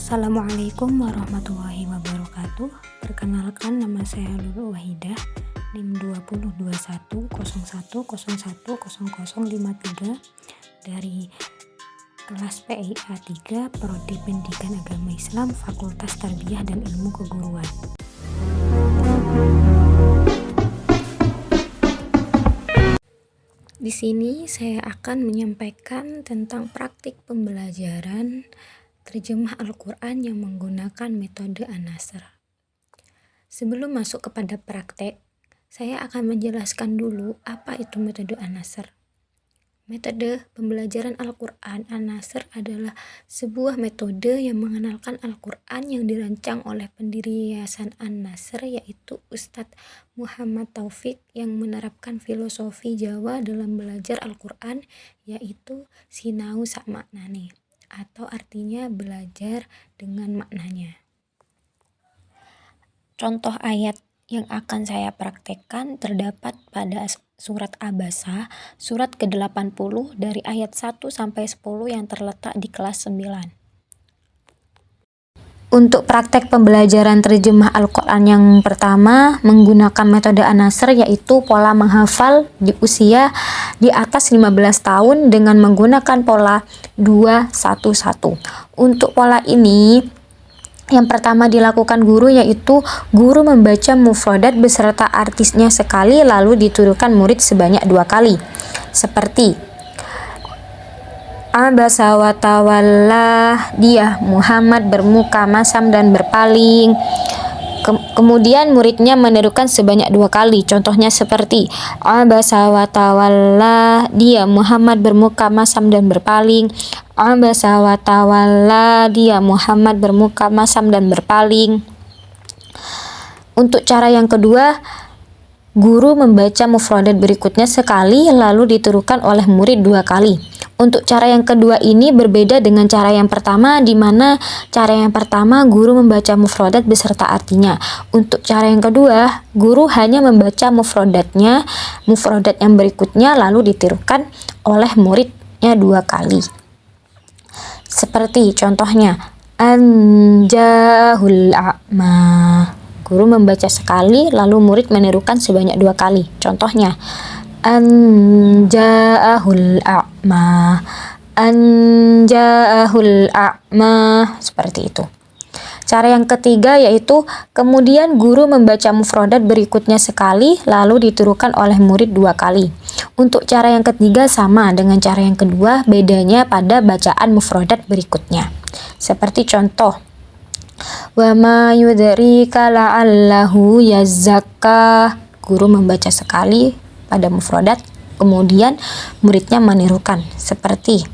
Assalamualaikum warahmatullahi wabarakatuh. Perkenalkan, nama saya Lulu Wahidah, NIM 202101010053 dari kelas PIA 3 Prodi Pendidikan Agama Islam Fakultas Tarbiyah dan Ilmu Keguruan. Di sini saya akan menyampaikan tentang praktik pembelajaran terjemah Al-Quran yang menggunakan metode An-Nasr. Sebelum masuk kepada praktek, saya akan menjelaskan dulu apa itu metode An-Nasr. Metode pembelajaran Al-Quran An-Nasr adalah sebuah metode yang mengenalkan Al-Quran yang dirancang oleh pendiri Yayasan An-Nasr, yaitu Ustadz Muhammad Taufik, yang menerapkan filosofi Jawa dalam belajar Al-Quran, yaitu sinau sak maknane, atau artinya belajar dengan maknanya. Contoh ayat yang akan saya praktekkan terdapat pada surat Abasa, surat ke-80 dari ayat 1 sampai 10 yang terletak di kelas 9. Untuk praktek pembelajaran terjemah Al-Quran yang pertama menggunakan metode An-Nasr, yaitu pola menghafal di usia di atas 15 tahun dengan menggunakan pola 2-1-1. Untuk pola ini, yang pertama dilakukan guru, yaitu guru membaca mufradat beserta artisnya sekali lalu dituduhkan murid sebanyak 2 kali. Seperti Abasa wa tawalla, dia Muhammad bermuka masam dan berpaling. Kemudian muridnya menirukan sebanyak 2 kali. Contohnya seperti Abasa wa tawalla, dia Muhammad bermuka masam dan berpaling. Abasa wa tawalla, dia Muhammad bermuka masam dan berpaling. Untuk cara yang kedua, guru membaca mufradat berikutnya sekali lalu ditirukan oleh murid 2 kali. Untuk cara yang kedua ini berbeda dengan cara yang pertama, di mana cara yang pertama guru membaca mufradat beserta artinya. Untuk cara yang kedua, guru hanya membaca mufradat yang berikutnya lalu ditirukan oleh muridnya 2 kali. Seperti contohnya Anjahul a'ma, guru membaca sekali lalu murid menirukan sebanyak 2 kali. Contohnya Anja'ahul a'ma, Anja'ahul a'ma, seperti itu. Cara yang ketiga yaitu kemudian guru membaca mufradat berikutnya sekali lalu ditirukan oleh murid 2 kali. Untuk cara yang ketiga sama dengan cara yang kedua, bedanya pada bacaan mufradat berikutnya. Seperti contoh wa ma yudrika la'allahu yazakka, guru membaca sekali pada mufradat, kemudian muridnya menirukan seperti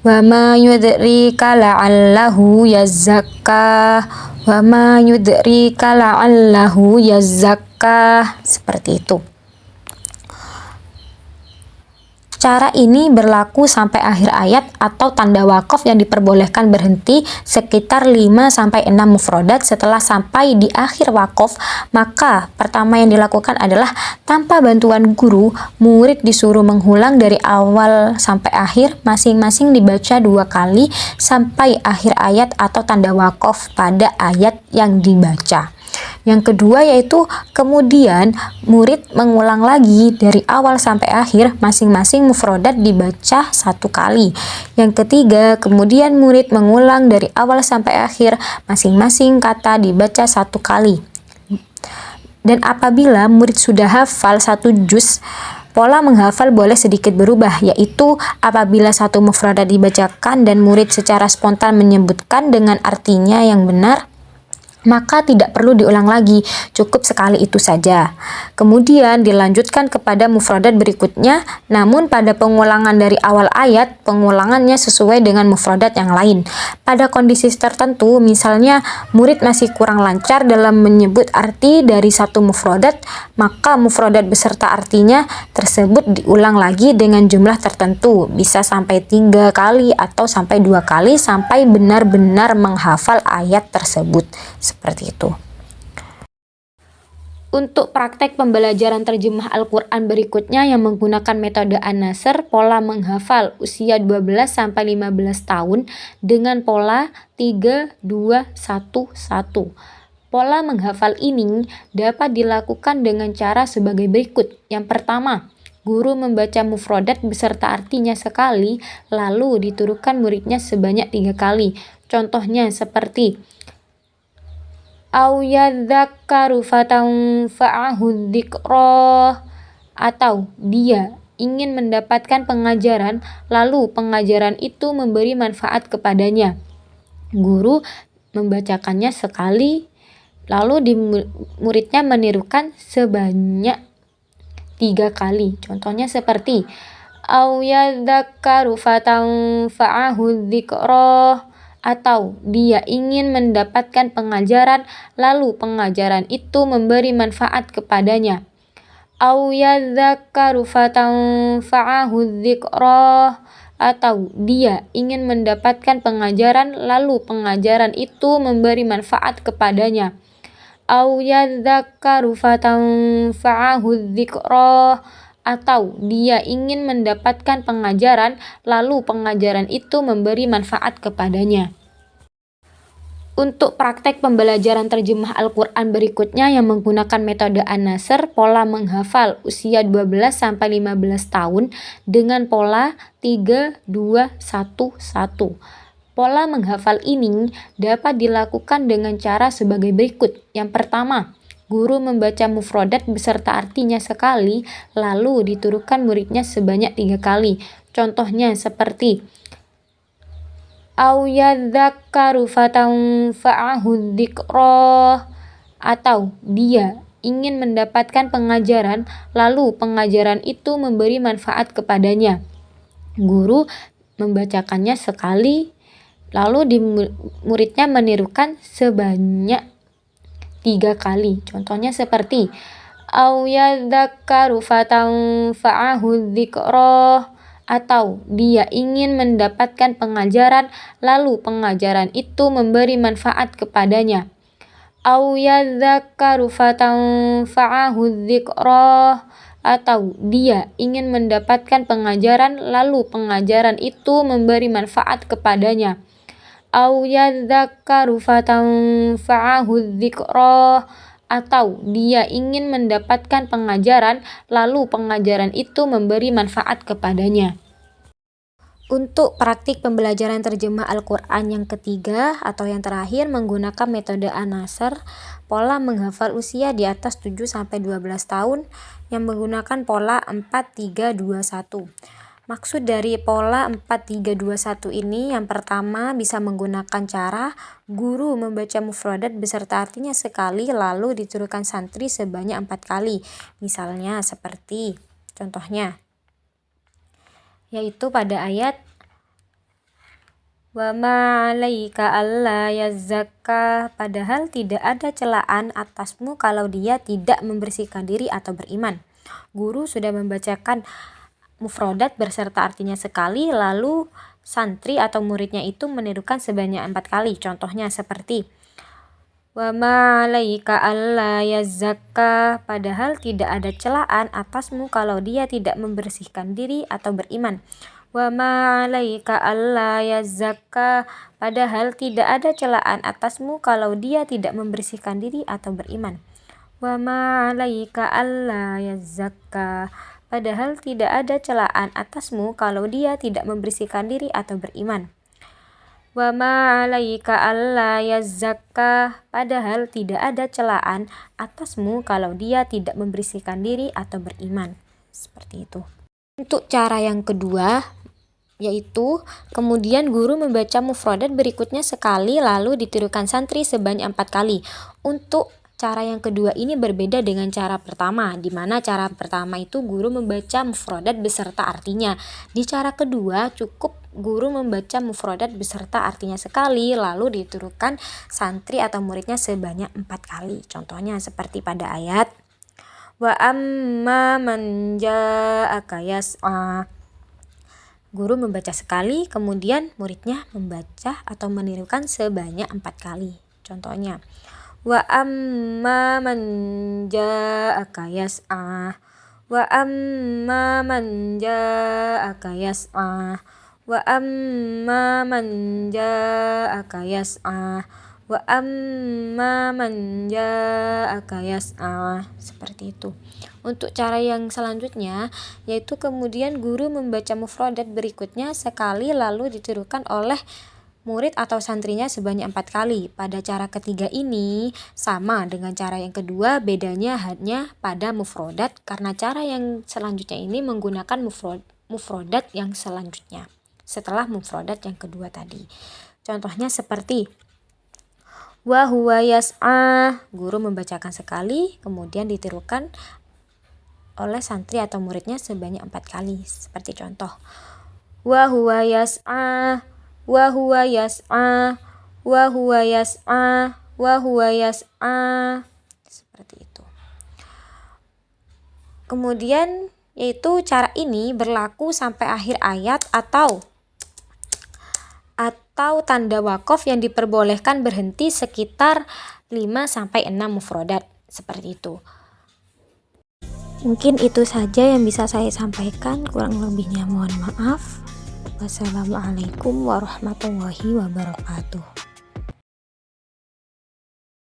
wa ma yudrika la'allahu yazakka, wa ma yudrika la'allahu yazakka, seperti itu. Cara ini berlaku sampai akhir ayat atau tanda wakaf yang diperbolehkan berhenti sekitar 5-6 mufradat. Setelah sampai di akhir wakaf, maka pertama yang dilakukan adalah tanpa bantuan guru, murid disuruh mengulang dari awal sampai akhir, masing-masing dibaca 2 kali sampai akhir ayat atau tanda wakaf pada ayat yang dibaca. Yang kedua yaitu kemudian murid mengulang lagi dari awal sampai akhir, masing-masing mufradat dibaca 1 kali. Yang ketiga, kemudian murid mengulang dari awal sampai akhir, masing-masing kata dibaca 1 kali. Dan apabila murid sudah hafal 1 juz, pola menghafal boleh sedikit berubah, yaitu apabila 1 mufradat dibacakan dan murid secara spontan menyebutkan dengan artinya yang benar, maka tidak perlu diulang lagi, cukup sekali itu saja. Kemudian dilanjutkan kepada mufradat berikutnya, namun pada pengulangan dari awal ayat, pengulangannya sesuai dengan mufradat yang lain. Pada kondisi tertentu, misalnya murid masih kurang lancar dalam menyebut arti dari 1 mufradat, maka mufradat beserta artinya tersebut diulang lagi dengan jumlah tertentu, bisa sampai 3 kali atau sampai 2 kali sampai benar-benar menghafal ayat tersebut. Seperti itu. Untuk praktek pembelajaran terjemah Al-Quran berikutnya yang menggunakan metode An-Nasr, pola menghafal usia 12-15 tahun dengan pola 3-2-1-1. Pola menghafal ini dapat dilakukan dengan cara sebagai berikut. Yang pertama, guru membaca mufrodat beserta artinya sekali, lalu diturunkan muridnya sebanyak 3 kali. Contohnya seperti au yadzakkaru fatanfa'ahu dzikra, atau dia ingin mendapatkan pengajaran lalu pengajaran itu memberi manfaat kepadanya. Guru membacakannya sekali lalu muridnya menirukan sebanyak 3 kali. Contohnya seperti au yadzakkaru fatanfa'ahu dzikra, atau dia ingin mendapatkan pengajaran lalu pengajaran itu memberi manfaat kepadanya. Au yadzakkaru fatanfa'ahu dzikra, atau dia ingin mendapatkan pengajaran lalu pengajaran itu memberi manfaat kepadanya. Au yadzakkaru fatanfa'ahu dzikra, atau dia ingin mendapatkan pengajaran lalu pengajaran itu memberi manfaat kepadanya. Untuk praktek pembelajaran terjemah Al-Quran berikutnya yang menggunakan metode An-Nasr, pola menghafal usia 12-15 tahun dengan pola 3-2-1-1. Pola menghafal ini dapat dilakukan dengan cara sebagai berikut. Yang pertama, guru membaca mufrodat beserta artinya sekali, lalu diturunkan muridnya sebanyak 3 kali. Contohnya seperti au yadzakkaru fatanfa'ahu dzikra, atau dia ingin mendapatkan pengajaran lalu pengajaran itu memberi manfaat kepadanya. Guru membacakannya sekali lalu muridnya menirukan sebanyak 3 kali. Contohnya seperti au yadzakkaru fatanfa'ahu dzikra, atau dia ingin mendapatkan pengajaran lalu pengajaran itu memberi manfaat kepadanya. Au yadzakkaru fatanfa'ahu dzikra, atau dia ingin mendapatkan pengajaran lalu pengajaran itu memberi manfaat kepadanya. Au yadzakkaru fatanfa'ahu dzikra, atau dia ingin mendapatkan pengajaran lalu pengajaran itu memberi manfaat kepadanya. Untuk praktik pembelajaran terjemah Al-Quran yang ketiga atau yang terakhir menggunakan metode An-Nasr, pola menghafal usia di atas 7-12 tahun yang menggunakan pola 4-3-2-1. Maksud dari pola 4-3-2-1 ini yang pertama bisa menggunakan cara guru membaca mufradat beserta artinya sekali lalu diturunkan santri sebanyak 4 kali. Misalnya seperti contohnya yaitu pada ayat wa ma 'alaika alla yazzakka, padahal tidak ada celaan atasmu kalau dia tidak membersihkan diri atau beriman. Guru sudah membacakan mufrodat berserta artinya sekali, lalu santri atau muridnya itu menirukan sebanyak 4 kali. Contohnya seperti wa ma 'alaika alla yazzakka, padahal tidak ada celaan atasmu kalau dia tidak membersihkan diri atau beriman. Wa ma 'alaika alla yazzakka, padahal tidak ada celaan atasmu kalau dia tidak membersihkan diri atau beriman. Wa ma 'alaika alla yazzakka, padahal tidak ada celaan atasmu kalau dia tidak membersihkan diri atau beriman. Wa ma 'alaika alla yazzakka, padahal tidak ada celaan atasmu kalau dia tidak membersihkan diri atau beriman. Seperti itu. Untuk cara yang kedua, yaitu kemudian guru membaca mufradat berikutnya sekali lalu ditirukan santri sebanyak 4 kali. Untuk cara yang kedua ini berbeda dengan cara pertama, di mana cara pertama itu guru membaca mufradat beserta artinya. Di cara kedua cukup guru membaca mufradat beserta artinya sekali lalu diturunkan santri atau muridnya sebanyak 4 kali. Contohnya seperti pada ayat wa amma man ja'aka yas'a. Guru membaca sekali, kemudian muridnya membaca atau menirukan sebanyak 4 kali. Contohnya Wa amma man ja'aka yas'a. Wa amma man ja'aka yas'a. Wa amma man ja'aka yas'a. Wa amma man ja'aka yas'a. Seperti itu. Untuk cara yang selanjutnya, yaitu kemudian guru membaca mufradat berikutnya sekali lalu ditirukan oleh murid atau santrinya sebanyak 4 kali. Pada cara ketiga ini sama dengan cara yang kedua, bedanya hanya pada mufradat karena cara yang selanjutnya ini menggunakan mufradat yang selanjutnya setelah mufradat yang kedua tadi. Contohnya seperti wa huwa yas'a, guru membacakan sekali kemudian ditirukan oleh santri atau muridnya sebanyak 4 kali. Seperti contoh wa huwa yas'a, wa huwa yas'a, wa huwa yas'a, wa huwa yas'a. Seperti itu. Kemudian yaitu cara ini berlaku sampai akhir ayat atau tanda wakof yang diperbolehkan berhenti sekitar 5-6 mufrodat. Seperti itu. Mungkin itu saja yang bisa saya sampaikan, kurang lebihnya mohon maaf. Wassalamualaikum warahmatullahi wabarakatuh.